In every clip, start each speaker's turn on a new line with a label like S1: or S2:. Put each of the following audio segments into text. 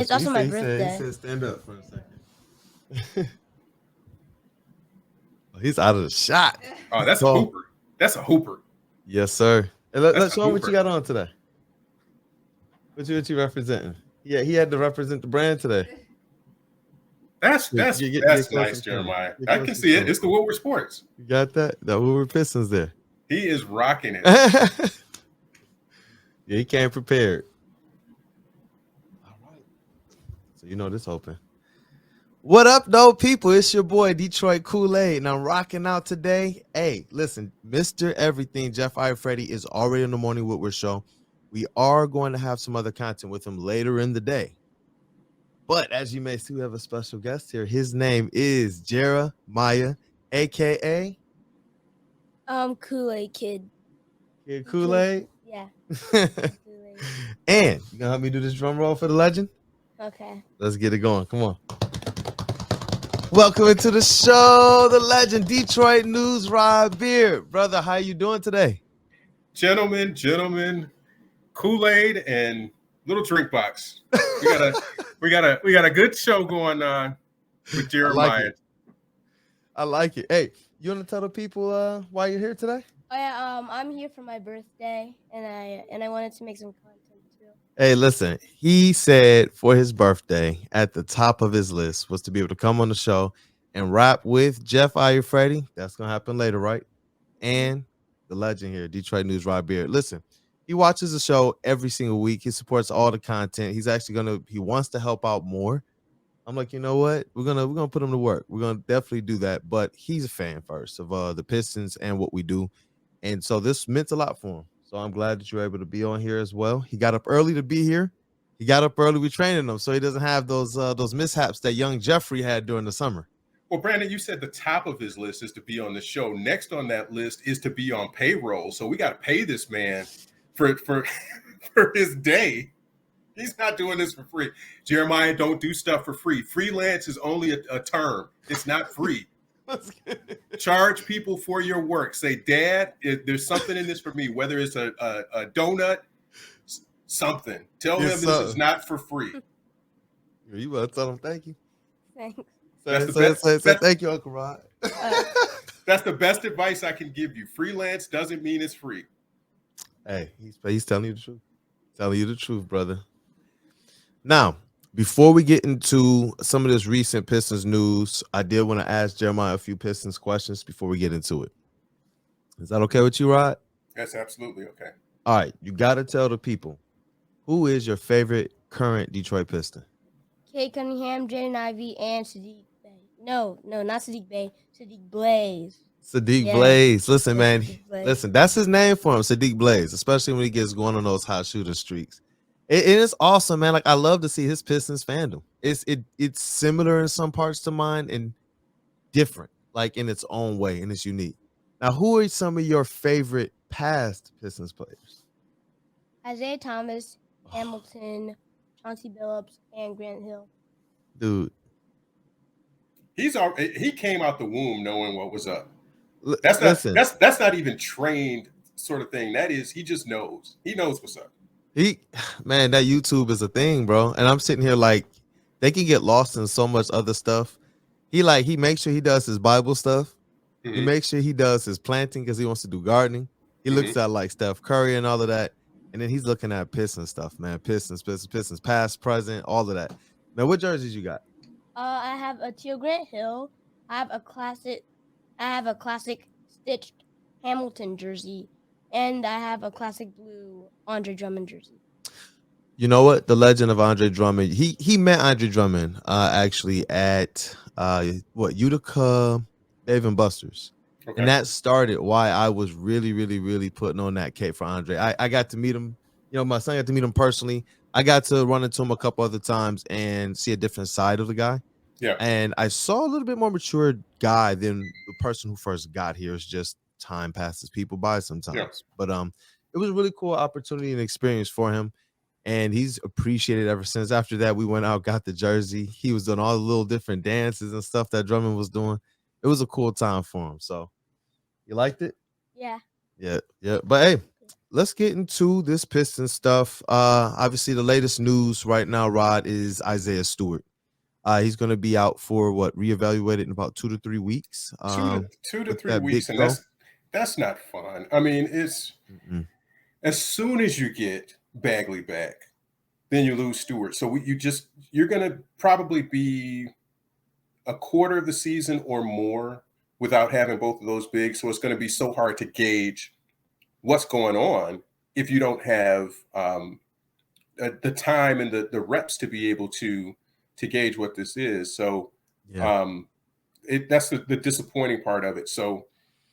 S1: It's also my birthday.
S2: He said stand up for a second. He's out of the shot.
S3: Oh, that's a hooper. That's a hooper.
S2: Yes, sir. And let's show him what
S3: hooper.
S2: you got on today. What you representing? Yeah, he had to represent the brand today.
S3: That's nice, Jeremiah. I can see it. It's the Woodward Sports.
S2: You got that? The Woodward Pistons there.
S3: He is rocking it.
S2: Yeah, he came prepared. All right. So you know this open. What up, though, people? It's your boy, Detroit Kool-Aid, and I'm rocking out today. Hey, listen, Mr. Everything, Jeff Iafredi, is already on the Morning Woodward Show. We are going to have some other content with him later in the day. But as you may see, we have a special guest here. His name is Jeremiah, a.k.a.
S1: Kool-Aid Kid.
S2: Kid Kool-Aid?
S1: Yeah.
S2: Kool-Aid. And you gonna help me do this drum roll for the legend?
S1: Okay.
S2: Let's get it going. Come on. Welcome into the show, the legend, Detroit News, Rob Beard. Brother, how you doing today?
S3: Gentlemen, Kool-Aid and little drink box. We got a good show going on with Jeremiah.
S2: I like it. Hey, you want to tell the people why you're here today?
S1: Oh yeah, I'm here for my birthday, and I wanted to make some content too.
S2: Hey, listen, he said for his birthday, at the top of his list was to be able to come on the show and rap with Jeff Iafredi. That's gonna happen later, right? And the legend here, Detroit News, Rob Beard. Listen, he watches the show every single week. He supports all the content. He's actually he wants to help out more. I'm like, you know what? We're gonna put him to work. We're gonna definitely do that. But he's a fan first of the Pistons and what we do, and so this meant a lot for him. So I'm glad that you're able to be on here as well. He got up early to be here. He got up early. We training him so he doesn't have those mishaps that young Jeffrey had during the summer.
S3: Well, Brandon, you said the top of his list is to be on the show. Next on that list is to be on payroll. So we got to pay this man for his day. He's not doing this for free. Jeremiah, don't do stuff for free. Freelance is only a term. It's not free. Charge people for your work. Say, Dad, there's something in this for me, whether it's a donut, something. Tell him this is not for free.
S2: You better tell him thank you.
S1: Thanks.
S2: Say thank you, Uncle Rod.
S3: That's the best advice I can give you. Freelance doesn't mean it's free.
S2: Hey, he's telling you the truth. Telling you the truth, brother. Now, before we get into some of this recent Pistons news, I did want to ask Jeremiah a few Pistons questions before we get into it. Is that okay with you, Rod?
S3: That's absolutely okay.
S2: All right, you got to tell the people, who is your favorite current Detroit Piston?
S1: Kate Cunningham, Jaden Ivey, and Saddiq Bey. No, not Saddiq Bey. Saddiq Blaze.
S2: Saddiq Blaze. Listen, man.
S1: Blaze.
S2: Listen, that's his name for him, Saddiq Blaze, especially when he gets going on those hot shooting streaks. It is awesome, man. Like, I love to see his Pistons fandom. It's similar in some parts to mine and different, like in its own way, and it's unique. Now, who are some of your favorite past Pistons players?
S1: Isaiah Thomas, Hamilton, Chauncey Billups, and Grant Hill.
S2: Dude.
S3: He came out the womb knowing what was up. That's not even trained sort of thing. That is, he just knows. He knows what's up.
S2: Man, that YouTube is a thing, bro. And I'm sitting here like, they can get lost in so much other stuff. He makes sure he does his Bible stuff. Mm-hmm. He makes sure he does his planting because he wants to do gardening. He looks at like Steph Curry and all of that. And then he's looking at Pistons stuff, man. Pistons, past, present, all of that. Now, what jerseys you got?
S1: I have a teal Grant Hill. I have a classic stitched Hamilton jersey. And I have a classic blue Andre Drummond jersey.
S2: You know what? The legend of Andre Drummond. He met Andre Drummond actually at Utica Dave & Buster's. Okay. And that started why I was really, really, really putting on that cape for Andre. I got to meet him. You know, my son got to meet him personally. I got to run into him a couple other times and see a different side of the guy.
S3: Yeah.
S2: And I saw a little bit more mature guy than the person who first got here. It's just time passes people by sometimes. Yeah. But it was a really cool opportunity and experience for him. And he's appreciated ever since. After that, we went out, got the jersey. He was doing all the little different dances and stuff that Drummond was doing. It was a cool time for him. So you liked it?
S1: Yeah.
S2: Yeah. But hey, let's get into this Pistons stuff. Obviously, the latest news right now, Rod, is Isaiah Stewart. He's going to be out for reevaluated in about 2 to 3 weeks.
S3: Two to
S2: with
S3: 3
S2: that
S3: weeks,
S2: big
S3: and
S2: toe.
S3: that's not fun. I mean, it's as soon as you get Bagley back, then you lose Stewart. So you're going to probably be a quarter of the season or more without having both of those bigs. So it's going to be so hard to gauge what's going on if you don't have the time and the reps to be able to gauge what this is. So that's the disappointing part of it. So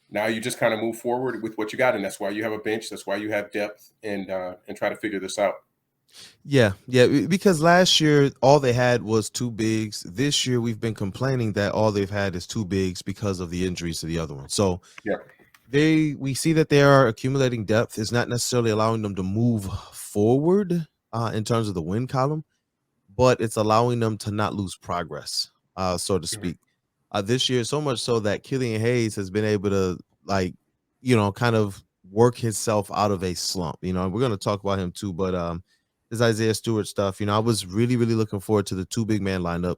S3: now you just kind of move forward with what you got, and that's why you have a bench. That's why you have depth, and try to figure this out.
S2: Yeah, because last year all they had was 2 bigs. This year we've been complaining that all they've had is 2 bigs because of the injuries to the other one. So
S3: yeah,
S2: we see that they are accumulating depth. It's not necessarily allowing them to move forward in terms of the win column, but it's allowing them to not lose progress, so to speak. This year, so much so that Killian Hayes has been able to, kind of work himself out of a slump. We're going to talk about him too, but this Isaiah Stewart stuff, I was really, really looking forward to the 2 big man lineup.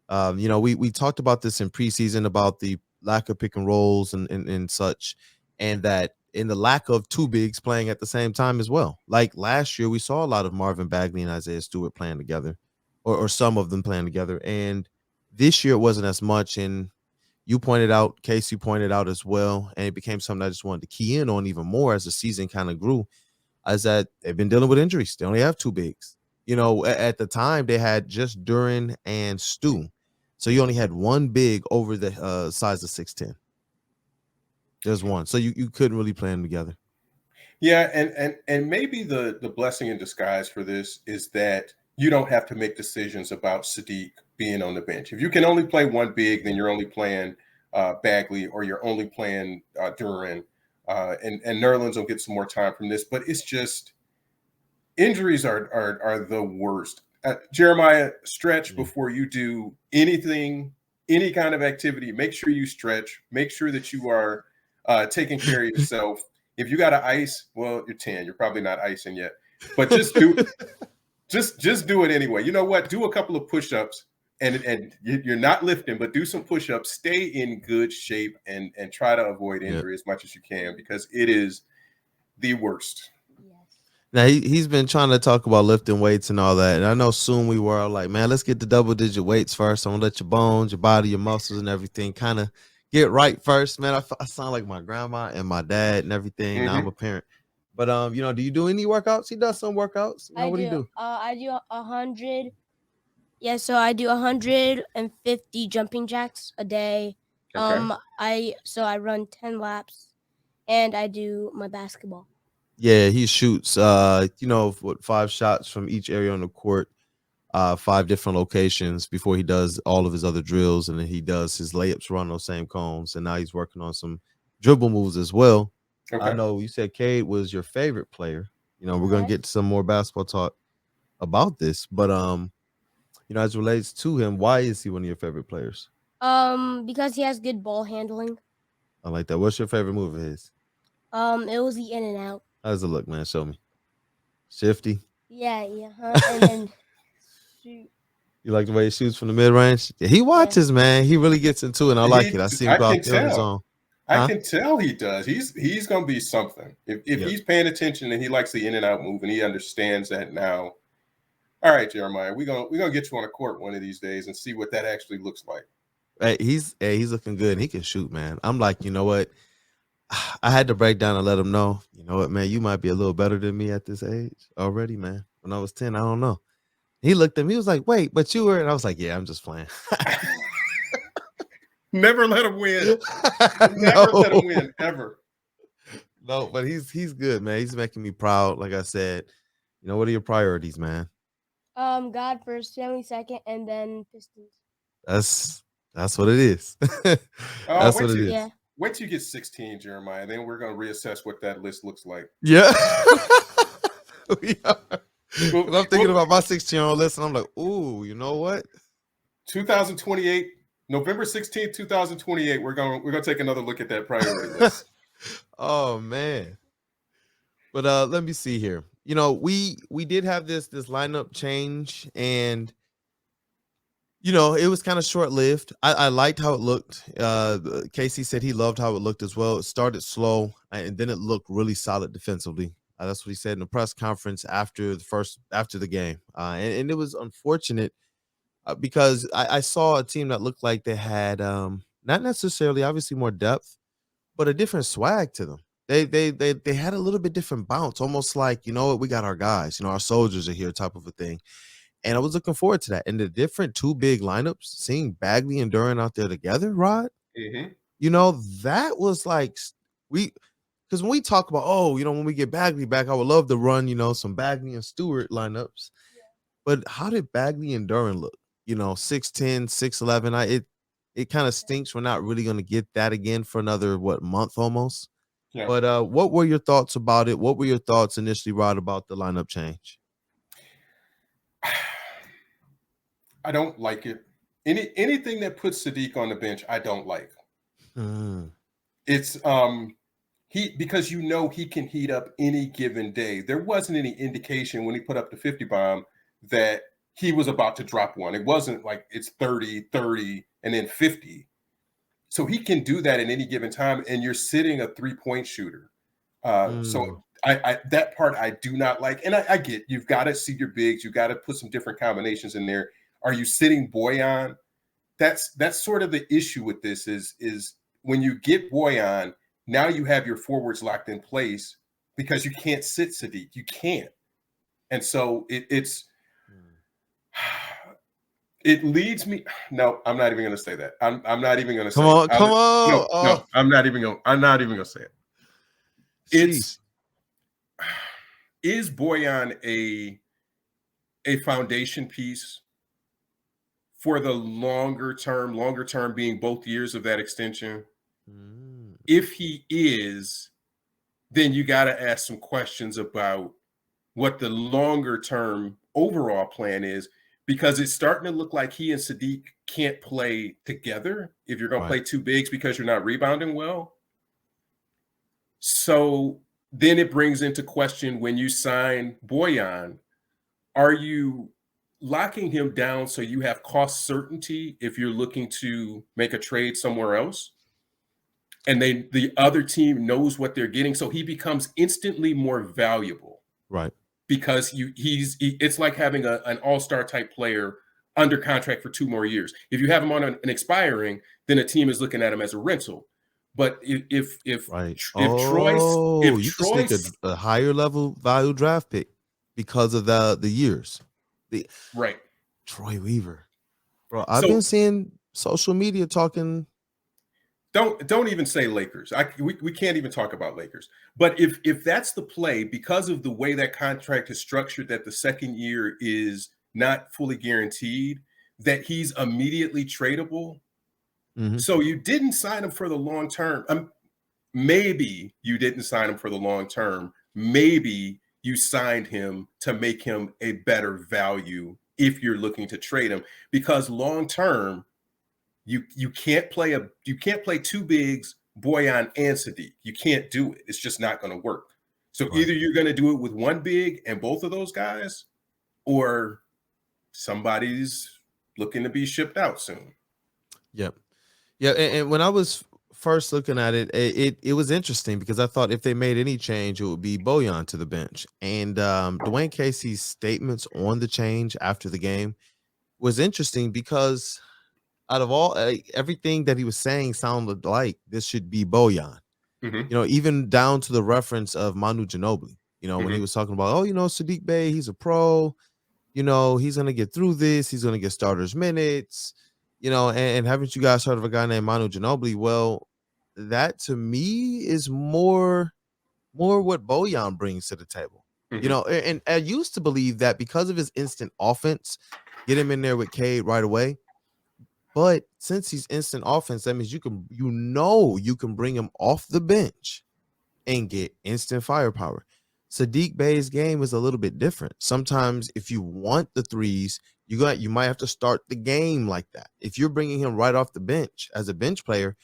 S2: We talked about this in preseason about the lack of pick and rolls and such, and that in the lack of 2 bigs playing at the same time as well. Like last year, we saw a lot of Marvin Bagley and Isaiah Stewart playing together, or some of them playing together. And this year it wasn't as much. And you pointed out, Casey pointed out as well, and it became something I just wanted to key in on even more as the season kind of grew, is that they've been dealing with injuries. They only have 2 bigs. At the time they had just Duran and Stu. So you only had 1 big over the size of 6'10". There's one. So you couldn't really play them together.
S3: Yeah, and maybe the blessing in disguise for this is that you don't have to make decisions about Saddiq being on the bench. If you can only play 1 big, then you're only playing Bagley, or you're only playing Duran, and Nerlens will get some more time from this. But it's just injuries are the worst. Jeremiah, stretch before you do anything, any kind of activity. Make sure you stretch. Make sure that you are taking care of yourself. If you got to ice, well, you're 10. You're probably not icing yet, but just do just do it anyway. You know what? Do a couple of push-ups, and you're not lifting, but do some push-ups. Stay in good shape and try to avoid injury as much as you can, because it is the worst.
S2: Now he's been trying to talk about lifting weights and all that, and I know soon we were all like, man, let's get the double-digit weights first. I'm gonna let your bones, your body, your muscles, and everything kind of get right first. Man, I sound like my grandma and my dad and everything. Now I'm a parent, but do you do any workouts? He does some workouts. What do you do?
S1: I do 100. Yeah, so I do 150 jumping jacks a day.
S3: Okay.
S1: I run 10 laps, and I do my basketball.
S2: Yeah, he shoots 5 shots from each area on the court, 5 different locations before he does all of his other drills, and then he does his layups run those same cones, and now he's working on some dribble moves as well.
S3: Okay.
S2: I know you said Cade was your favorite player. We're gonna get some more basketball talk about this, but as it relates to him, why is he one of your favorite players?
S1: Because he has good ball handling.
S2: I like that. What's your favorite move of his?
S1: It was the in and out.
S2: How does it look, man? Show me. Shifty.
S1: Yeah, and then shoot.
S2: You like the way he shoots from the mid range? Yeah, he watches, man. He really gets into it. And I like it. I see him go out there on his own.
S3: I can tell he does. He's gonna be something. If he's paying attention and he likes the in and out move and he understands that now. All right, Jeremiah, we're gonna get you on a court one of these days and see what that actually looks like.
S2: Hey, he's looking good and he can shoot, man. I'm like, you know what? I had to break down and let him know, you know what, man, you might be a little better than me at this age already, man. When I was 10, I don't know. He looked at me, he was like, wait, but you were, and I was like, yeah, I'm just playing.
S3: Never let him win. Never let him win, ever.
S2: No, but he's good, man. He's making me proud. Like I said, what are your priorities, man?
S1: God first, family second, and then Pistons.
S2: That's what it is. That's what it is.
S1: Yeah.
S3: Wait till you get 16, Jeremiah. Then we're going to reassess what that list looks like.
S2: Yeah. We are. Well, I'm thinking about my 16-year-old list, and I'm like, ooh, you know what?
S3: 2028, November 16th, 2028, we're going to take another look at that priority list.
S2: Oh, man. But let me see here. We did have this lineup change, and it was kind of short lived. I liked how it looked. Casey said he loved how it looked as well. It started slow, and then it looked really solid defensively. That's what he said in the press conference after the game. And it was unfortunate because I saw a team that looked like they had not necessarily obviously more depth, but a different swag to them. They had a little bit different bounce, almost like, we got our guys, our soldiers are here type of a thing. And I was looking forward to that. And the different two big lineups, seeing Bagley and Duran out there together, Rod, that was like because when we talk about, when we get Bagley back, I would love to run, some Bagley and Stewart lineups. But how did Bagley and Duran look? 6'10, 6'11. It kind of stinks. We're not really going to get that again for another, month almost. Yeah. But what were your thoughts about it? What were your thoughts initially, Rod, about the lineup change?
S3: I don't like it. Anything that puts Saddiq on the bench, I don't like. It's because he can heat up any given day. There wasn't any indication when he put up the 50 bomb that he was about to drop one. It wasn't like it's 30, and then 50. So he can do that at any given time, and you're sitting a 3-point shooter. So I that part I do not like. And I get you've got to see your bigs. You've got to put some different combinations in there. Are you sitting Bojan? That's sort of the issue with this is when you get Bojan, now you have your forwards locked in place because you can't sit Saddiq. You can't. And so it leads me. No, I'm not even going to say that. I'm not even going to say it.
S2: Come on.
S3: No, I'm not even going to say it. Is Bojan a foundation piece for the longer term being both years of that extension? If he is, then you got to ask some questions about what the longer term overall plan is, because it's starting to look like he and Saddiq can't play together if you're going to play two bigs because you're not rebounding well. So then it brings into question, when you sign Bojan, are you locking him down so you have cost certainty if you're looking to make a trade somewhere else? And the other team knows what they're getting, so he becomes instantly more valuable.
S2: Right.
S3: Because it's like having an all-star type player under contract for 2 more years. If you have him on an expiring, then a team is looking at him as a rental. But if Troy
S2: take a higher level value draft pick because of the years. Troy Weaver, bro. I've been seeing social media talking.
S3: Don't even say Lakers. We can't even talk about Lakers. But if that's the play, because of the way that contract is structured, that the second year is not fully guaranteed, that he's immediately tradable. So you didn't sign him for the long term. Maybe you didn't sign him for the long term. Maybe you signed him to make him a better value if you're looking to trade him, because long term, you can't play two bigs, Bojan and Saddiq. You can't do it. It's just not going to work. So either you're going to do it with one big and both of those guys, or somebody's looking to be shipped out soon.
S2: Yep. Yeah. And when I was first looking at it, it was interesting because I thought if they made any change, it would be Bojan to the bench. And Dwayne Casey's statements on the change after the game was interesting because out of all everything that he was saying sounded like this should be Bojan. Even down to the reference of Manu Ginobili. When he was talking about, Saddiq Bey, he's a pro. He's gonna get through this. He's gonna get starters minutes. And haven't you guys heard of a guy named Manu Ginobili? Well, that to me is more what Bojan brings to the table. And I used to believe that because of his instant offense, get him in there with Cade right away. But since he's instant offense, that means you can bring him off the bench and get instant firepower. Saddiq Bey's game is a little bit different. Sometimes if you want the threes, you might have to start the game like that. If you're bringing him right off the bench as a bench player,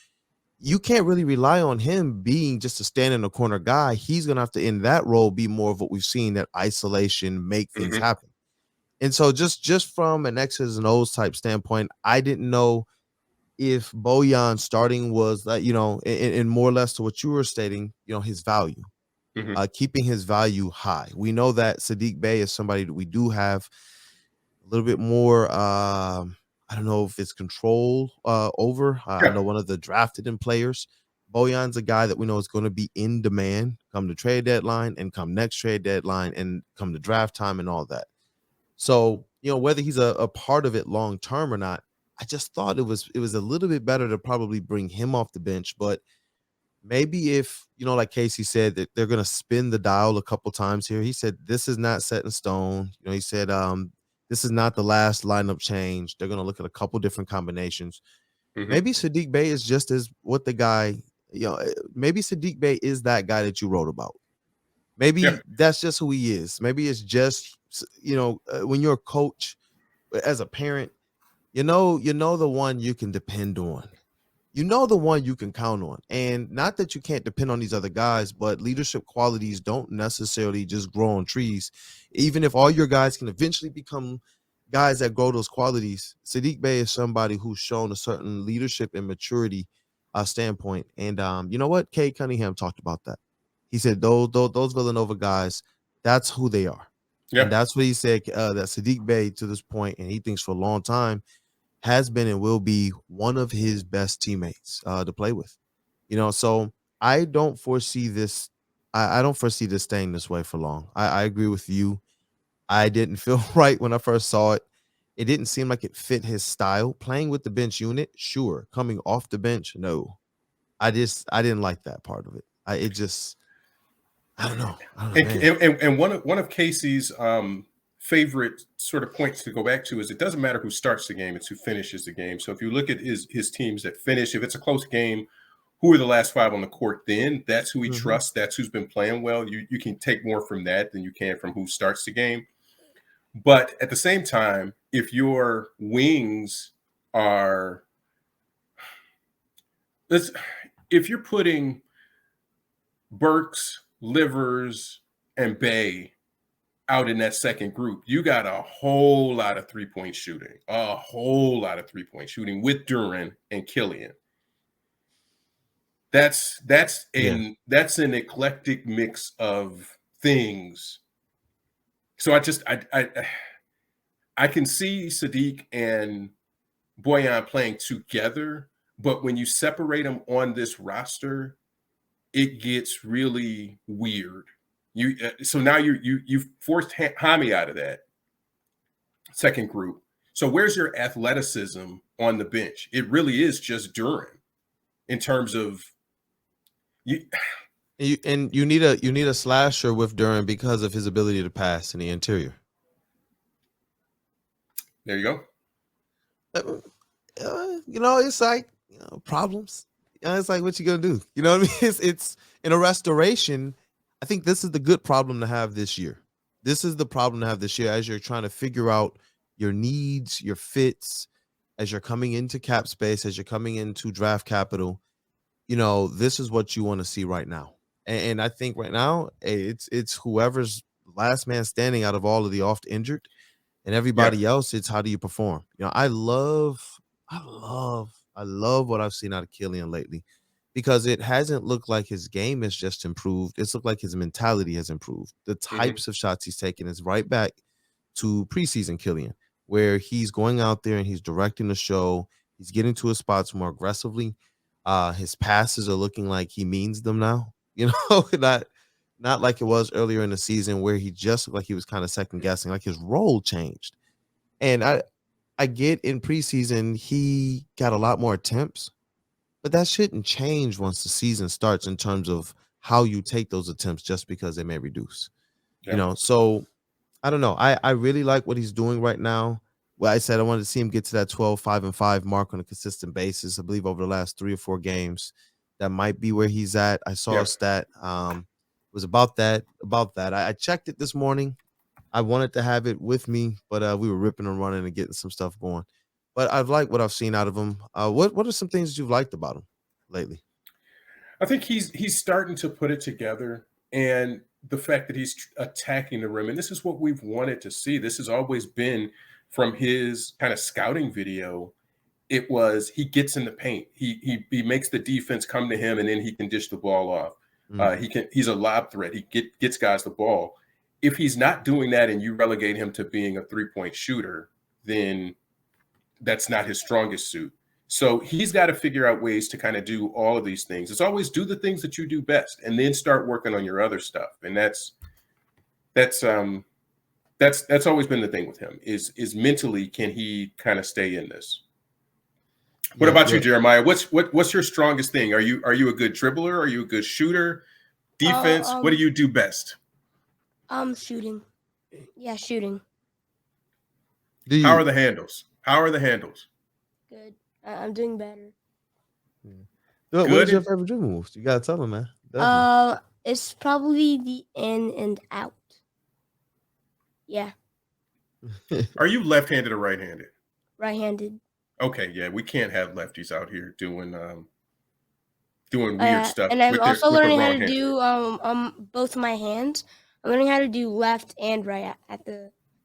S2: you can't really rely on him being just a stand in the corner guy. He's gonna have to, in that role, be more of what we've seen, that isolation, make things happen. And so just from an X's and O's type standpoint, I didn't know if Bojan starting was that, in more or less to what you were stating, his value, keeping his value high. We know that Saddiq Bey is somebody that we do have a little bit more, I don't know if it's control over. I know one of the drafted in players. Bojan's a guy that we know is going to be in demand come the trade deadline and come next trade deadline and come the draft time and all that. So, whether he's a part of it long term or not, I just thought it was a little bit better to probably bring him off the bench. But maybe if, like Casey said, that they're going to spin the dial a couple times here. He said, this is not set in stone. He said, this is not the last lineup change. They're going to look at a couple different combinations. Maybe Saddiq Bey is just as what the guy, maybe Saddiq Bey is that guy that you wrote about. Maybe that's just who he is. Maybe it's just, when you're a coach, as a parent, the one you can depend on. The one you can count on. And not that you can't depend on these other guys, but leadership qualities don't necessarily just grow on trees. Even if all your guys can eventually become guys that grow those qualities, Saddiq Bey is somebody who's shown a certain leadership and maturity standpoint. And you know what? Cade Cunningham talked about that. He said those Villanova guys, that's who they are. Yeah. And that's what he said, that Saddiq Bey, to this point, and he thinks for a long time, has been and will be one of his best teammates to play with. So I don't foresee this. I don't foresee this staying this way for long. I agree with you. I didn't feel right when I first saw it. It didn't seem like it fit his style. Playing with the bench unit, sure. Coming off the bench, no. I didn't like that part of it. I don't know.
S3: And one of Casey's favorite sort of points to go back to is it doesn't matter who starts the game, it's who finishes the game. So if you look at his teams that finish, if it's a close game, who are the last five on the court, then that's who he trusts. That's who's been playing well. You can take more from that than you can from who starts the game. But at the same time, if your wings are – if you're putting Burks, Livers, and Bey out in that second group, you got a whole lot of three-point shooting, with Duren and Killian. That's an eclectic mix of things. So I can see Saddiq and Bojan playing together, but when you separate them on this roster, it gets really weird. So now you've forced Jaime out of that second group. So where's your athleticism on the bench? It really is just Duren in terms of
S2: you need a slasher with Duren because of his ability to pass in the interior.
S3: There you go.
S2: It's like problems. It's like, what you gonna do? You know what I mean? It's in a restoration. I think this is the good problem to have this year. This is the problem to have this year as you're trying to figure out your needs, your fits, as you're coming into cap space, as you're coming into draft capital. This is what you want to see right now. And I think right now, it's whoever's last man standing out of all of the oft injured and everybody else. It's how do you perform? I love what I've seen out of Killian lately, because it hasn't looked like his game has just improved. It's looked like his mentality has improved. The types of shots he's taking is right back to preseason Killian, where he's going out there and he's directing the show. He's getting to his spots more aggressively. His passes are looking like he means them now. Not like it was earlier in the season where he just looked like he was kind of second guessing, like his role changed. And I get in preseason he got a lot more attempts, but that shouldn't change once the season starts in terms of how you take those attempts just because they may reduce. So I don't know. I really like what he's doing right now. Well, I said I wanted to see him get to that 12-5-5 mark on a consistent basis. I believe over the last 3 or 4 games, that might be where he's at. I saw a stat. It was about that. I checked it this morning. I wanted to have it with me, but we were ripping and running and getting some stuff going. But I've liked what I've seen out of him. What are some things that you've liked about him lately?
S3: I think he's starting to put it together, and the fact that he's attacking the rim, and this is what we've wanted to see. This has always been from his kind of scouting video. It was he gets in the paint, he makes the defense come to him, and then he can dish the ball off. He's a lob threat. He gets guys the ball. If he's not doing that, and you relegate him to being a 3-point shooter, then that's not his strongest suit. So he's got to figure out ways to kind of do all of these things. It's always do the things that you do best, and then start working on your other stuff. And that's always been the thing with him is mentally, can he kind of stay in this? What about you, Jeremiah? What's your strongest thing? Are you a good dribbler? Are you a good shooter? Defense? What do you do best?
S1: Shooting. Yeah, shooting.
S3: How are the handles?
S1: Good. I'm doing better.
S2: Yeah. What's your favorite dribble moves? You gotta tell them, man. Definitely.
S1: It's probably the in and out. Yeah.
S3: Are you left-handed or right-handed?
S1: Right-handed.
S3: Okay, yeah, we can't have lefties out here doing weird stuff.
S1: And I'm also learning how to do both my hands. I'm learning how to do left and right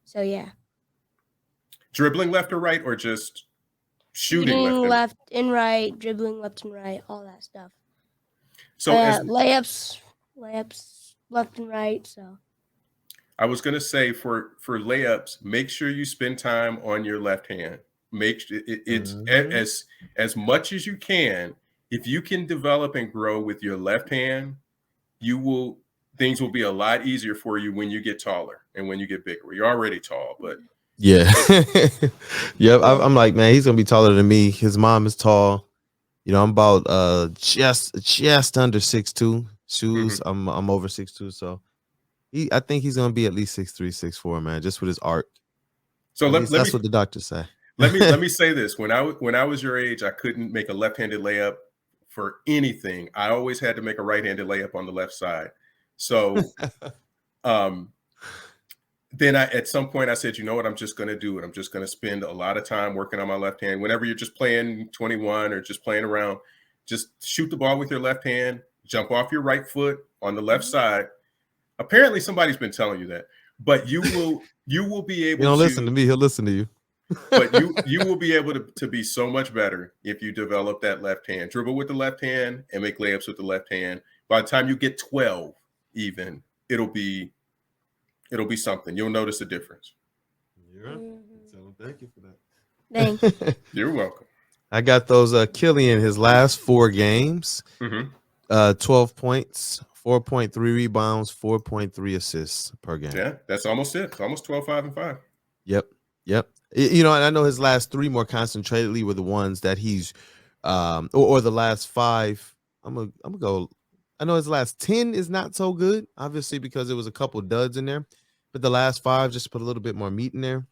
S1: so yeah.
S3: Dribbling left or right, or just shooting
S1: left and right, dribbling left and right, all that stuff.
S3: So
S1: layups left and right. So
S3: I was gonna say for layups, make sure you spend time on your left hand. Make it's as much as you can. If you can develop and grow with your left hand, things will be a lot easier for you when you get taller and when you get bigger. You're already tall, but
S2: yeah. Yep. I'm like, man, he's gonna be taller than me. His mom is tall. You know, I'm about just under 6'2". Shoes, I'm over 6'2", so I think he's gonna be at least 6'3", 6'4", man, just with his arc.
S3: So
S2: that's what the doctors say.
S3: Let me say this. When I was your age, I couldn't make a left-handed layup for anything. I always had to make a right-handed layup on the left side. So then at some point I said, you know what, I'm just going to do it. I'm just going to spend a lot of time working on my left hand. Whenever you're just playing 21 or just playing around, just shoot the ball with your left hand, jump off your right foot on the left side. Apparently somebody's been telling you that, but you will be able to.
S2: Don't listen to me. He'll listen to you.
S3: But you will be able to be so much better if you develop that left hand. Dribble with the left hand and make layups with the left hand. By the time you get 12 even, it'll be something. You'll notice a difference.
S2: You're right. So thank you for that.
S1: Thanks.
S3: You're welcome.
S2: I got those Killian, his last 4 games, 12 points, 4.3 rebounds, 4.3 assists per game.
S3: Yeah, that's almost it. It's almost 12, 5, and 5.
S2: Yep. You know, and I know his last 3 more concentratedly were the ones that he's or the last 5. I'm gonna go. I know his last 10 is not so good, obviously, because there was a couple duds in there, but the last 5 just put a little bit more meat in there.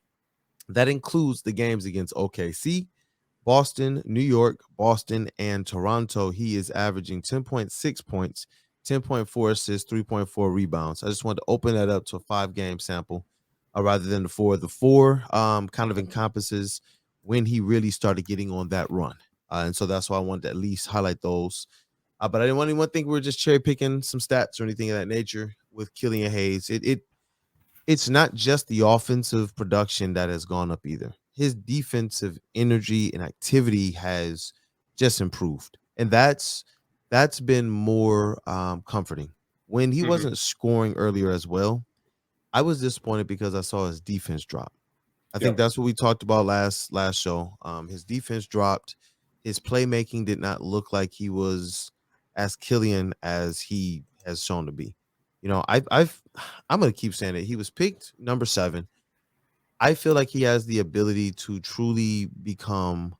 S2: That includes the games against OKC, Boston, New York, Boston, and Toronto. He is averaging 10.6 points, 10.4 assists, 3.4 rebounds. I just wanted to open that up to a 5-game sample. Rather than the 4. The 4 kind of encompasses when he really started getting on that run. And so that's why I wanted to at least highlight those. But I didn't want anyone to think we were just cherry picking some stats or anything of that nature with Killian Hayes. It's not just the offensive production that has gone up either. His defensive energy and activity has just improved. And that's been more comforting. When he wasn't scoring earlier as well, I was disappointed because I saw his defense drop. I think that's what we talked about last show. His defense dropped. His playmaking did not look like he was as Killian as he has shown to be. You know, I'm going to keep saying it. He was picked number 7. I feel like he has the ability to truly become,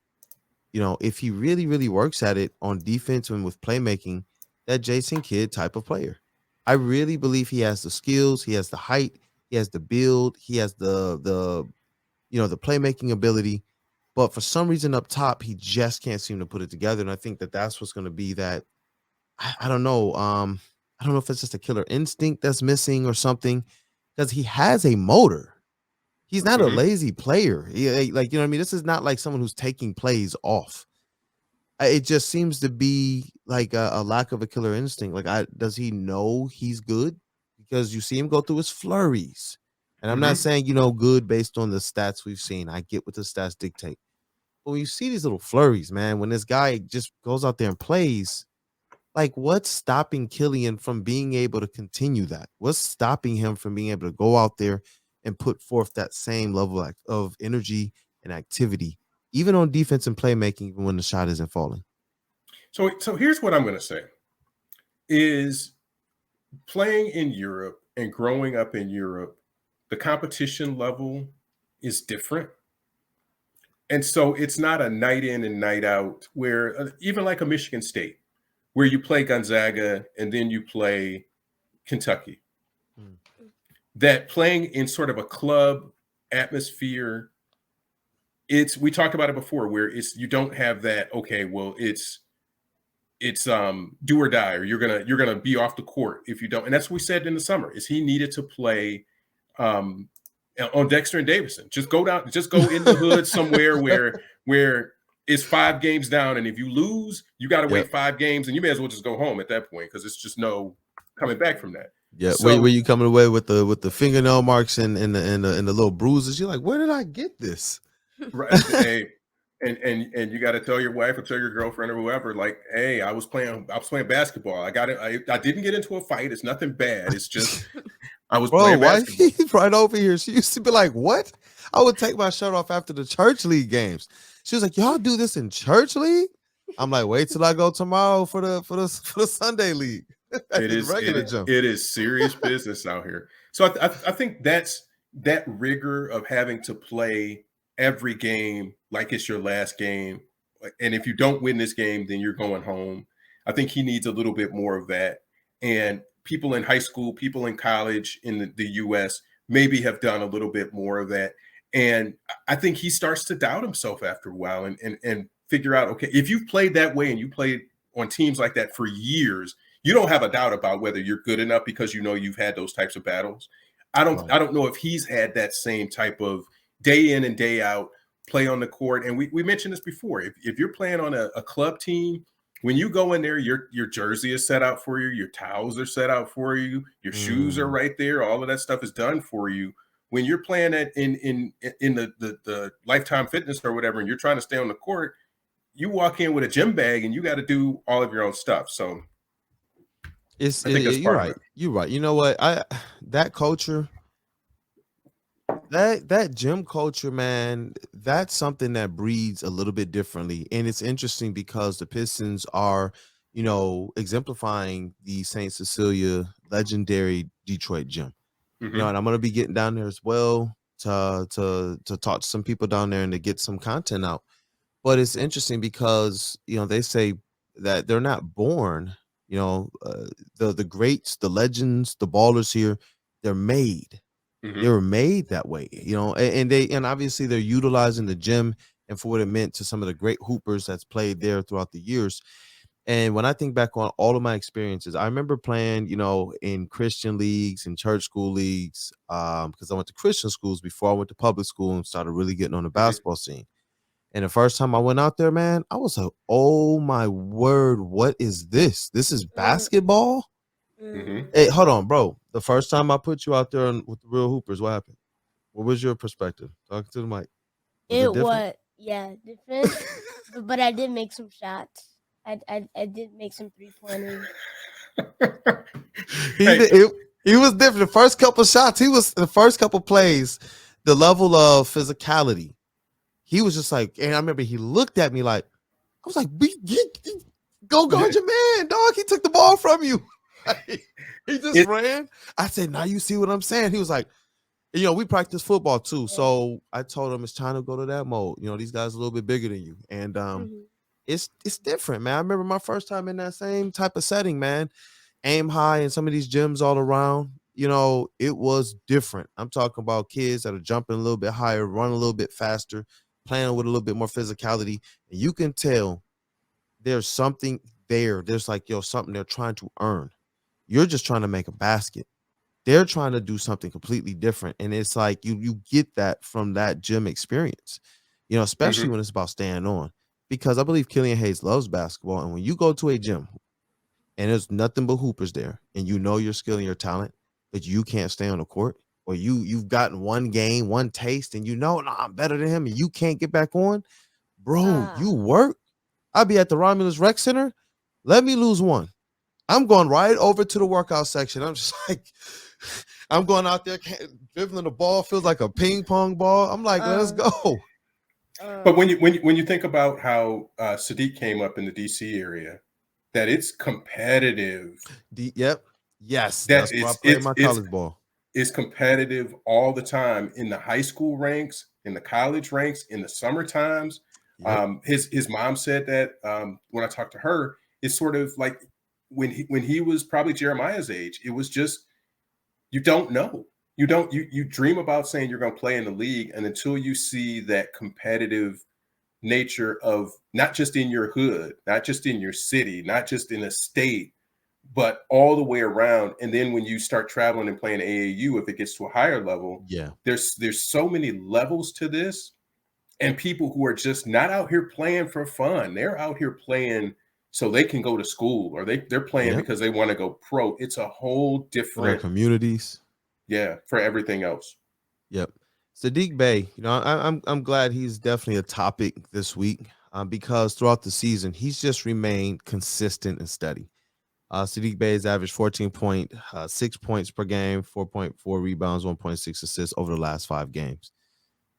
S2: you know, if he really, really works at it on defense and with playmaking, that Jason Kidd type of player. I really believe he has the skills, he has the height, he has the build, he has the playmaking ability, but for some reason up top, he just can't seem to put it together. And I think that's what's going to be that. I don't know. I don't know if it's just a killer instinct that's missing or something, because he has a motor. He's not a lazy player. Like, you know what I mean? This is not like someone who's taking plays off. It just seems to be like a lack of a killer instinct. Like, does he know he's good? Because you see him go through his flurries. And I'm not
S3: Mhm.
S2: saying, good based on the stats we've seen. I get what the stats dictate. But when you see these little flurries, man, when this guy just goes out there and plays, like, what's stopping Killian from being able to continue that? What's stopping him from being able to go out there and put forth that same level of energy and activity, even on defense and playmaking, even when the shot isn't falling?
S3: So here's what I'm going to say is playing in Europe and growing up in Europe, the competition level is different. And so it's not a night in and night out where even like a Michigan State, where you play Gonzaga and then you play Kentucky.
S2: Mm.
S3: That playing in sort of a club atmosphere, we talked about it before, where you don't have that, okay, well, it's do or die, or you're gonna be off the court if you don't. And that's what we said in the summer, is he needed to play on Dexter and Davison. Just go in the hood somewhere where it's 5 games down, and if you lose, you got to wait 5 games, and you may as well just go home at that point, because it's just no coming back from that.
S2: Yeah,
S3: so,
S2: where you coming away with the fingernail marks and the little bruises? You're like, where did I get this?
S3: Right. Hey, and you got to tell your wife or tell your girlfriend or whoever, like, hey, I was playing basketball. I got it. I didn't get into a fight. It's nothing bad. It's just I was playing basketball.
S2: He's right over here. She used to be like, what? I would take my shirt off after the church league games. She was like, y'all do this in church league? I'm like, wait till I go tomorrow for the Sunday league.
S3: It is serious business out here. So I think that's that rigor of having to play every game like it's your last game, and if you don't win this game, then you're going home. I think he needs a little bit more of that. And people in high school, people in college in the US maybe have done a little bit more of that. And I think he starts to doubt himself after a while and figure out, okay, if you've played that way and you played on teams like that for years, you don't have a doubt about whether you're good enough, because you know you've had those types of battles. I don't know if he's had that same type of day in and day out play on the court. And we mentioned this before. If you're playing on a club team, when you go in there, your jersey is set out for you, your towels are set out for you, your shoes are right there, all of that stuff is done for you. When you're playing at in the Lifetime Fitness or whatever, and you're trying to stay on the court, you walk in with a gym bag and you got to do all of your own stuff. So
S2: you're right. You're right. You know what? That culture, that gym culture, man, that's something that breeds a little bit differently. And it's interesting because the Pistons are, exemplifying the St. Cecilia legendary Detroit gym.
S3: Mm-hmm.
S2: And I'm gonna be getting down there as well to talk to some people down there and to get some content out. But it's interesting because they say that they're not born. The greats, the legends, the ballers here, they're made.
S3: Mm-hmm.
S2: They were made that way, and obviously they're utilizing the gym and for what it meant to some of the great hoopers that's played there throughout the years. And when I think back on all of my experiences, I remember playing, in Christian leagues and church school leagues, because I went to Christian schools before I went to public school and started really getting on the basketball scene. And the first time I went out there, man, I was like, oh my word, what is this? This is basketball?
S3: Mm-hmm.
S2: Hey, hold on, bro. The first time I put you out there with the real hoopers, what happened? What was your perspective? Talking to the mic.
S1: Different. But I did make some shots. I did make some 3-pointers.
S2: He was different. The first couple shots, the first couple plays, the level of physicality. He was just like, and I remember he looked at me like, I was like, go guard your man, dog. He took the ball from you. He just ran. I said, now you see what I'm saying? He was like, we practice football too. Yeah. So I told him it's time to go to that mode. These guys are a little bit bigger than you. And it's different, man. I remember my first time in that same type of setting, man. Aim high in some of these gyms all around. It was different. I'm talking about kids that are jumping a little bit higher, running a little bit faster, playing with a little bit more physicality. And you can tell there's something there. There's like, something they're trying to earn. You're just trying to make a basket. They're trying to do something completely different. And it's like you get that from that gym experience, especially when it's about staying on. because I believe Killian Hayes loves basketball. And when you go to a gym and there's nothing but hoopers there, and you know your skill and your talent, but you can't stay on the court, or you've gotten one game, one taste, and no, I'm better than him, and you can't get back on, bro, you work. I'll be at the Romulus Rec Center. Let me lose one. I'm going right over to the workout section. I'm just like, I'm going out there dribbling the ball, feels like a ping pong ball. I'm like, let's go.
S3: But when you think about how Saddiq came up in the DC area, that it's competitive.
S2: Yep. Yes. That's where I played my college ball.
S3: It's competitive all the time in the high school ranks, in the college ranks, in the summer times. Yep. His mom said that when I talked to her, it's sort of like when he was probably Jeremiah's age, it was just, you don't know. You dream about saying you're going to play in the league, and until you see that competitive nature of not just in your hood, not just in your city, not just in a state, but all the way around. And then when you start traveling and playing AAU, if it gets to a higher level, there's so many levels to this, and people who are just not out here playing for fun. They're out here playing so they can go to school, or they're playing because they want to go pro. It's a whole different
S2: for their communities.
S3: Yeah, for everything else.
S2: Yep. Saddiq Bey, I'm glad he's definitely a topic this week because throughout the season, he's just remained consistent and steady. Saddiq Bey has averaged 14.6 points per game, 4.4 rebounds, 1.6 assists over the last 5 games.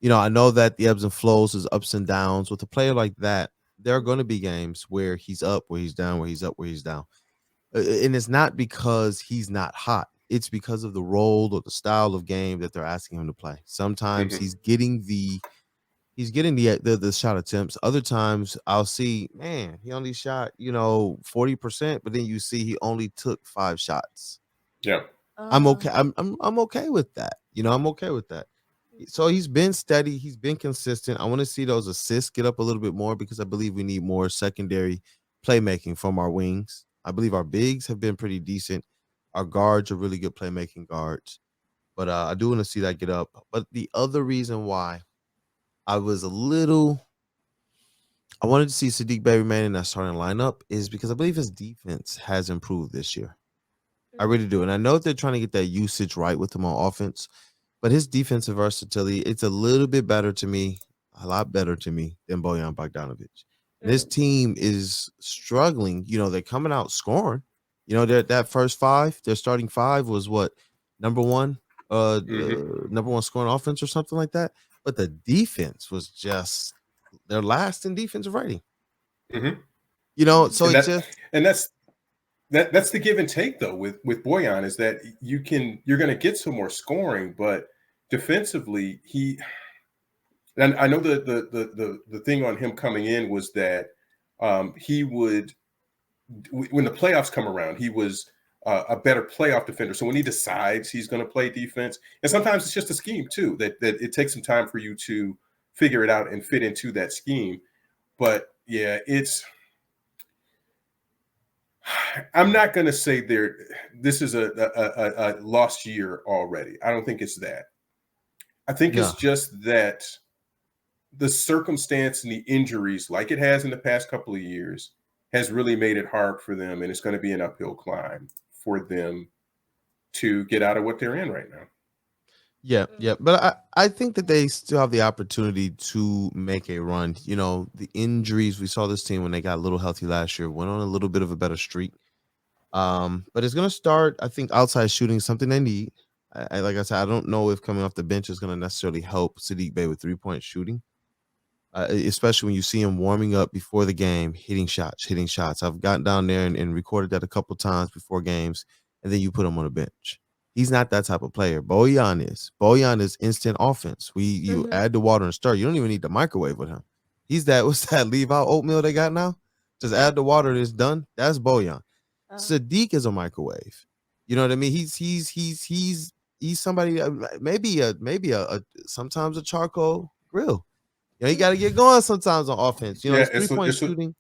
S2: I know that the ebbs and flows is ups and downs. With a player like that, there are going to be games where he's up, where he's down, where he's up, where he's down. And it's not because he's not hot. It's because of the role or the style of game that they're asking him to play. Sometimes he's getting the shot attempts. Other times I'll see, man, he only shot, 40%, but then you see he only took 5 shots.
S3: Yeah.
S2: I'm okay. I'm okay with that. I'm okay with that. So he's been steady, he's been consistent. I want to see those assists get up a little bit more because I believe we need more secondary playmaking from our wings. I believe our bigs have been pretty decent. Our guards are really good playmaking guards. But I do want to see that get up. But the other reason why I wanted to see Saddiq Bey remain in that starting lineup is because I believe his defense has improved this year. I really do. And I know they're trying to get that usage right with him on offense, but his defensive versatility, it's a little bit better to me, a lot better to me than Bojan Bogdanovic. And this team is struggling. They're coming out scoring. That first 5, their starting 5 was what? Number one scoring offense or something like that. But the defense was just their last in defensive rating. So
S3: that's the give and take though with Bojan, is that you're going to get some more scoring, but defensively and I know the thing on him coming in was that he would, when the playoffs come around, he was a better playoff defender. So when he decides he's going to play defense, and sometimes it's just a scheme too, that it takes some time for you to figure it out and fit into that scheme. But yeah, I'm not going to say this is a lost year already. I don't think it's that. I think it's just that the circumstance and the injuries, like it has in the past couple of years, has really made it hard for them, and it's going to be an uphill climb for them to get out of what they're in right now.
S2: Yeah. But I think that they still have the opportunity to make a run. The injuries, we saw this team when they got a little healthy last year, went on a little bit of a better streak. But it's going to start, I think, outside shooting, something they need. Like I said, I don't know if coming off the bench is going to necessarily help Saddiq Bey with 3-point shooting. Especially when you see him warming up before the game, hitting shots. I've gotten down there and recorded that a couple times before games, and then you put him on the bench. He's not that type of player. Bojan is instant offense. You add the water and stir. You don't even need the microwave with him. He's that, what's that leave out oatmeal they got now? Just add the water and it's done. That's Bojan. Saddiq is a microwave. You know what I mean? He's somebody, maybe a sometimes a charcoal grill. You got to get going sometimes on offense. It's 3-point shooting.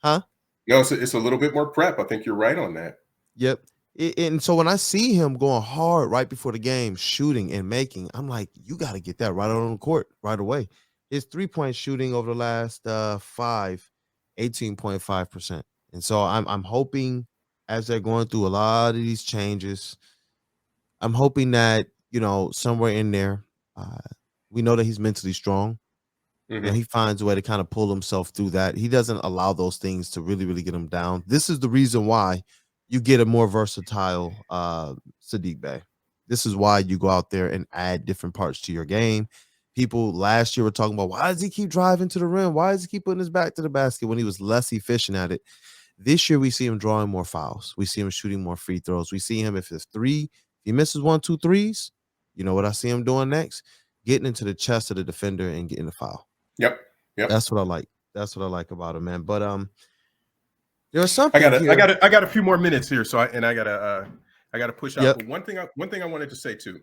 S2: Huh?
S3: No, it's a little bit more prep. I think you're right on that.
S2: Yep. And so when I see him going hard right before the game, shooting and making, I'm like, you got to get that right on the court right away. His 3-point shooting over the last 5 18.5%. And so I'm hoping as they're going through a lot of these changes, I'm hoping that, somewhere in there, uh, we know that he's mentally strong.
S3: Mhm.
S2: He finds a way to kind of pull himself through that. He doesn't allow those things to really, really get him down. This is the reason why you get a more versatile Saddiq Bey. This is why you go out there and add different parts to your game. People last year were talking about, why does he keep driving to the rim? Why does he keep putting his back to the basket when he was less efficient at it? This year, we see him drawing more fouls. We see him shooting more free throws. We see him, if he misses 1, 2 threes, you know what I see him doing next? Getting into the chest of the defender and getting a foul.
S3: Yep.
S2: That's what I like. That's what I like about him, man. But there was
S3: I
S2: something here.
S3: got a few more minutes here, so I gotta push out.
S2: Yep.
S3: But one thing I wanted to say too.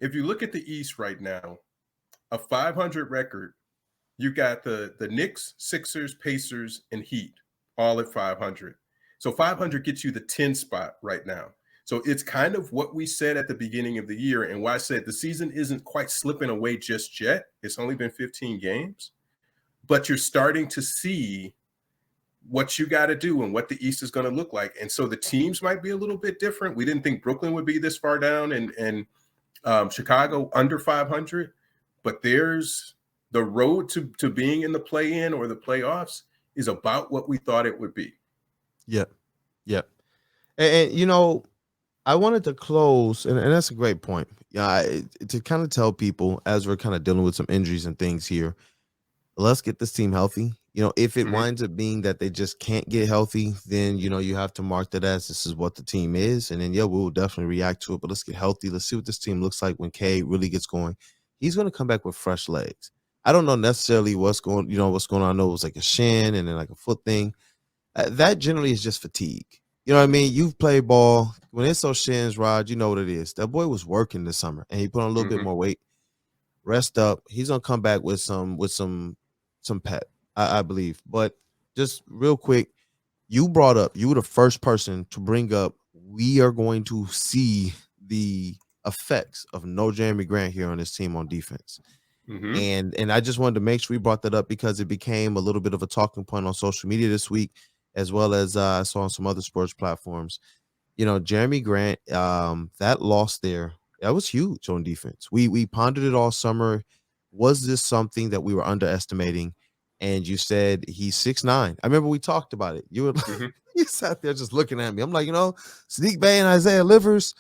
S3: If you look at the East right now, a 500 record, you got the Knicks, Sixers, Pacers, and Heat all at 500. So 500 gets you the 10 spot right now. So it's kind of what we said at the beginning of the year, and why I said the season isn't quite slipping away just yet. It's only been 15 games, but you're starting to see what you got to do and what the East is going to look like. And so the teams might be a little bit different. We didn't think Brooklyn would be this far down, and Chicago under 500, but there's the road to being in the play-in or the playoffs is about what we thought it would be.
S2: Yep. And I wanted to close, and that's a great point. To kind of tell people, as we're kind of dealing with some injuries and things here, let's get this team healthy. If it winds up being that they just can't get healthy, then, you have to mark that as this is what the team is. And then, we'll definitely react to it, but let's get healthy. Let's see what this team looks like when K really gets going. He's going to come back with fresh legs. I don't know necessarily what's going on. I know it was like a shin and then like a foot thing. That generally is just fatigue. You know what I mean? You've played ball. When it's those shins, Rod, you know what it is. That boy was working this summer, and he put on a little bit more weight. Rest up. He's gonna come back with some pep, I believe. But just real quick, you were the first person to bring up, we are going to see the effects of no Jeremy Grant here on this team on defense. And I just wanted to make sure we brought that up because it became a little bit of a talking point on social media this week, as well as I saw on some other sports platforms. Jeremy Grant, that loss there, that was huge on defense. We pondered it all summer. Was this something that we were underestimating? And you said he's 6'9". I remember we talked about it. You were you sat there just looking at me. I'm like, Saddiq Bey and Isaiah Livers,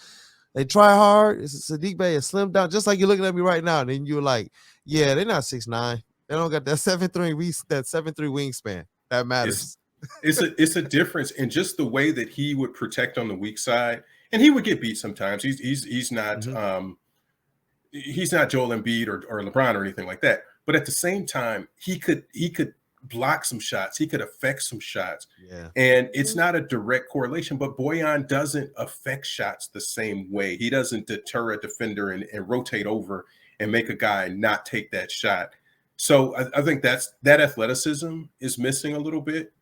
S2: they try hard. Saddiq Bey is slim down, just like you're looking at me right now. And then you were like, yeah, they're not 6'9". They don't got that 7'3" wingspan. That matters.
S3: It's a difference in just the way that he would protect on the weak side, and he would get beat sometimes. He's not he's not Joel Embiid or LeBron or anything like that. But at the same time, he could block some shots. He could affect some shots.
S2: Yeah.
S3: And it's not a direct correlation, but Bojan doesn't affect shots the same way. He doesn't deter a defender and rotate over and make a guy not take that shot. So I think that athleticism is missing a little bit.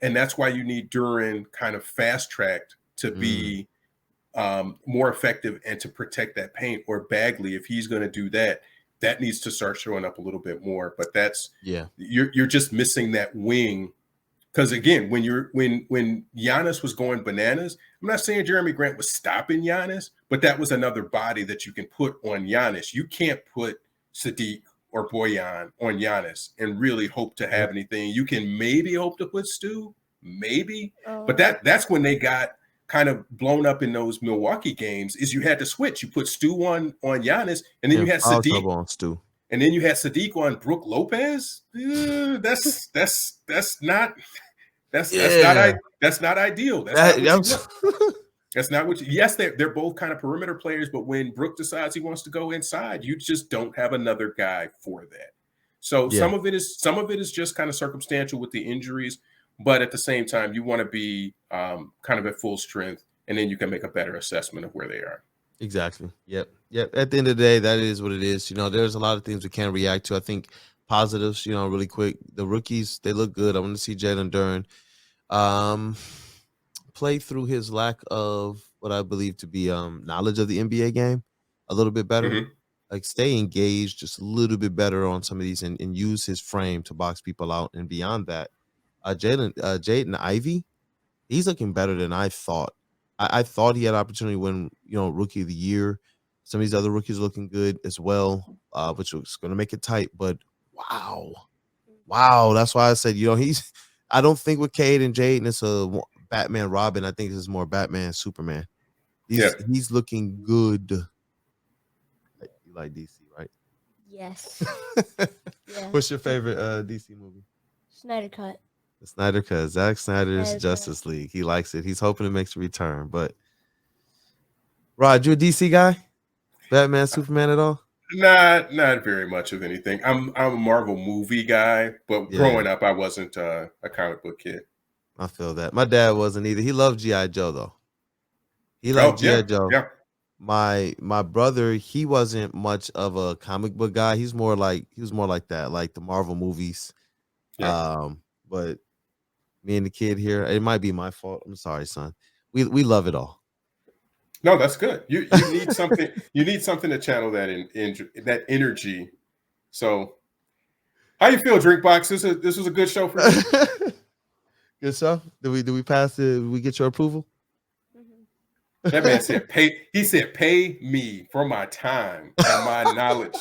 S3: And that's why you need Duren kind of fast-tracked to be more effective and to protect that paint. Or Bagley, if he's going to do that, that needs to start showing up a little bit more. But you're just missing that wing. Because again, when Giannis was going bananas, I'm not saying Jeremy Grant was stopping Giannis, but that was another body that you can put on Giannis. You can't put Saddiq or Bojan on Giannis and really hope to have anything. You can maybe hope to put Stu, maybe, but that's when they got kind of blown up in those Milwaukee games. Is you had to switch. You put Stu on Giannis, and then you had Saddiq
S2: on Stu,
S3: and then you had Saddiq on Brook Lopez. That's not ideal. That's not what yes, they're both kind of perimeter players, but when Brook decides he wants to go inside, you just don't have another guy for that. So some of it is just kind of circumstantial with the injuries, but at the same time, you want to be kind of at full strength, and then you can make a better assessment of where they are.
S2: Exactly. Yep. At the end of the day, that is what it is. There's a lot of things we can't react to. I think positives, really quick. The rookies, they look good. I want to see Jalen Duren play through his lack of what I believe to be knowledge of the NBA game a little bit better. Like stay engaged just a little bit better on some of these and use his frame to box people out. And beyond that, Jaden Ivey, he's looking better than I thought. I thought he had opportunity to win, Rookie of the Year. Some of these other rookies are looking good as well, which was going to make it tight. But wow, that's why I said, he's. I don't think with Cade and Jaden it's a Batman Robin. I think this is more Batman Superman. He's looking good. You like DC, right?
S1: Yes.
S2: Yeah. What's your favorite DC movie?
S1: Snyder Cut.
S2: The Snyder Cut. Zack Snyder's Justice League. He likes it. He's hoping it makes a return. But Rod, you a DC guy? Batman, Superman at all?
S3: Not very much of anything. I'm a Marvel movie guy, but growing up, I wasn't a comic book kid.
S2: I feel that. My dad wasn't either. He loved G.I. Joe though. He liked G.I. Joe.
S3: Yeah.
S2: My brother, he wasn't much of a comic book guy. He was more like that, like the Marvel movies. Yeah. But me and the kid here, it might be my fault. I'm sorry, son. We love it all.
S3: No, that's good. You need something. You need something to channel that that energy. So, how you feel, Drinkbox? This was a good show for you.
S2: Good stuff. Did we pass it? Did we get your approval?
S3: That man said, "Pay." He said, "Pay me for my time and my knowledge."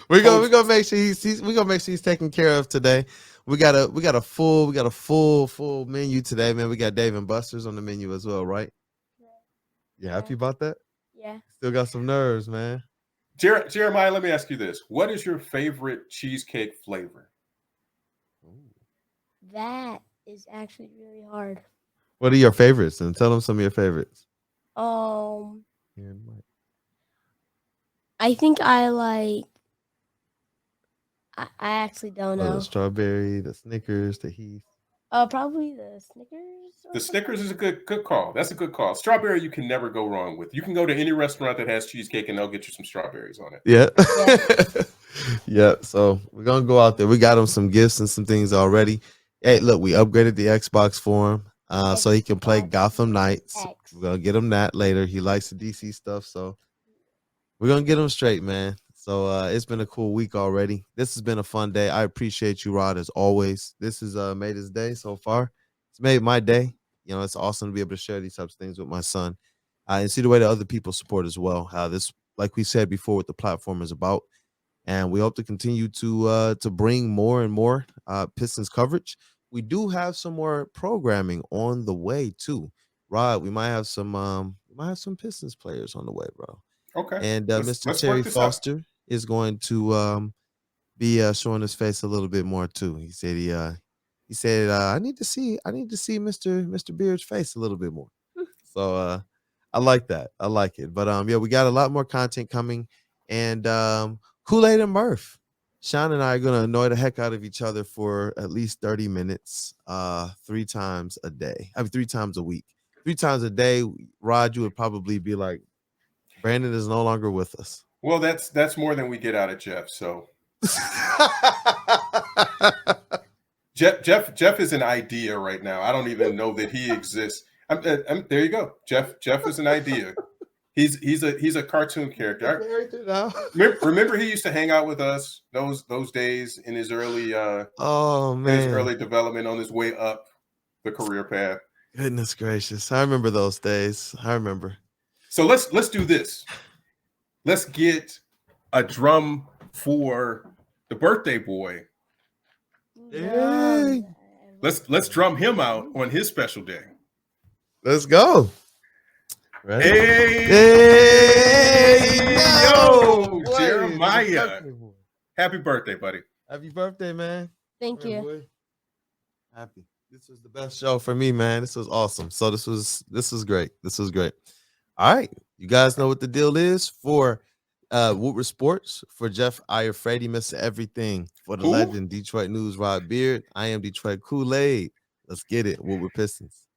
S2: We're gonna make sure he's taken care of today. We got a full menu today, man. We got Dave and Buster's on the menu as well, right? You happy about that?
S1: Yeah.
S2: Still got some nerves, man.
S3: Jeremiah, let me ask you this: what is your favorite cheesecake flavor?
S1: That is actually really hard.
S2: What are your favorites? And tell them some of your favorites.
S1: I think I like. I actually don't know.
S2: The strawberry, the Snickers, the Heath.
S1: Probably the Snickers.
S3: The Snickers is a good call. That's a good call. Strawberry, you can never go wrong with. You can go to any restaurant that has cheesecake and they'll get you some strawberries on it.
S2: Yeah. Yeah. So we're gonna go out there. We got him some gifts and some things already. Hey, look, we upgraded the Xbox for him, so he can play Gotham Knights. We're gonna get him that later. He likes the DC stuff, so we're gonna get him straight, man. So it's been a cool week already. This has been a fun day. I appreciate you, Rod, as always. This has made his day so far. It's made my day. It's awesome to be able to share these types of things with my son and see the way that other people support as well. How this, like we said before, what the platform is about. And we hope to continue to bring more and more Pistons coverage. We do have some more programming on the way too. Rod, we might have some Pistons players on the way, bro.
S3: Okay.
S2: And Mr. Terry Foster is going to be showing his face a little bit more too. He said I need to see Mr. Beard's face a little bit more. So I like that. I like it. But we got a lot more content coming. And Kool-Aid and Murph. Sean and I are gonna annoy the heck out of each other for at least 30 minutes, 3 times a day. 3 times a week. 3 times a day, Rod, you would probably be like, Brandon is no longer with us.
S3: Well, that's more than we get out of Jeff. So Jeff is an idea right now. I don't even know that he exists. There you go. Jeff is an idea. He's a cartoon character. Remember he used to hang out with us those days in his early his early development on his way up the career path.
S2: Goodness gracious. I remember those days. I remember.
S3: So let's do this. Let's get a drum for the birthday boy.
S2: Yay.
S3: Let's drum him out on his special day.
S2: Let's go. Ready?
S3: Hey, yo, Jeremiah. Happy birthday, buddy.
S2: Happy birthday, man.
S1: Thank you.
S2: Boy. Happy. This was the best show for me, man. This was awesome. So this was great. This was great. All right. You guys know what the deal is for Woodward Sports, for Jeff Iafredi, Mr. Everything, for the legend Detroit News, Rod Beard. I am Detroit Kool-Aid. Let's get it. Woodward Pistons.